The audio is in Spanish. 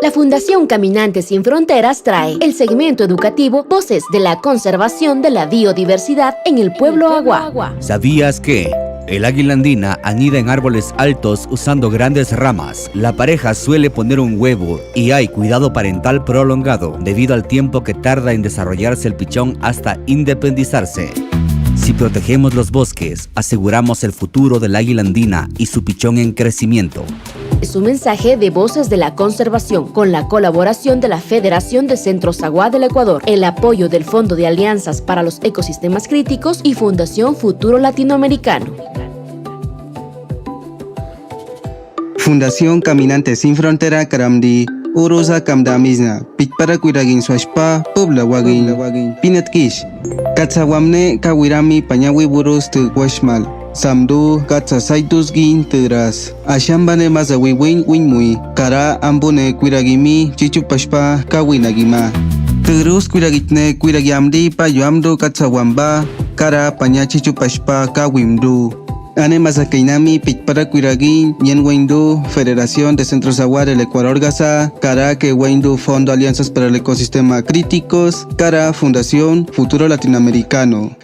La Fundación Caminantes Sin Fronteras trae el segmento educativo Voces de la Conservación de la Biodiversidad en el Pueblo Agua. ¿Sabías que el águila andina anida en árboles altos usando grandes ramas? La pareja suele poner un huevo y hay cuidado parental prolongado debido al tiempo que tarda en desarrollarse el pichón hasta independizarse. Si protegemos los bosques, aseguramos el futuro del águila andina y su pichón en crecimiento. Es un mensaje de Voces de la Conservación con la colaboración de la Federación de Centros Agua del Ecuador, el apoyo del Fondo de Alianzas para los Ecosistemas Críticos y Fundación Futuro Latinoamericano. Fundación Caminantes Sin Frontera Karamdi Urusa Kamdamizna Pitpara Kuiragin Swashpa Publa Wagin Pinatkish Katsawamne Kawirami Pañawi Burus Washmal Samdu Katsa Saitus Gin Tedras Ashambane Mazawi Winmui Kara Ambune Kuiragimi Chichupashpa Kawinagima Tedrus Kuiragitne Kuiragiamdi Payuamdu Katsawamba Kara Paña Chichupashpa Kawimdu Ane Mazakainami Pitpara Kuiragin Yenweindu Federación de Centros Agua del Ecuador Gaza Kara que Weindu Fondo Alianzas para el Ecosistema Críticos Kara Fundación Futuro Latinoamericano.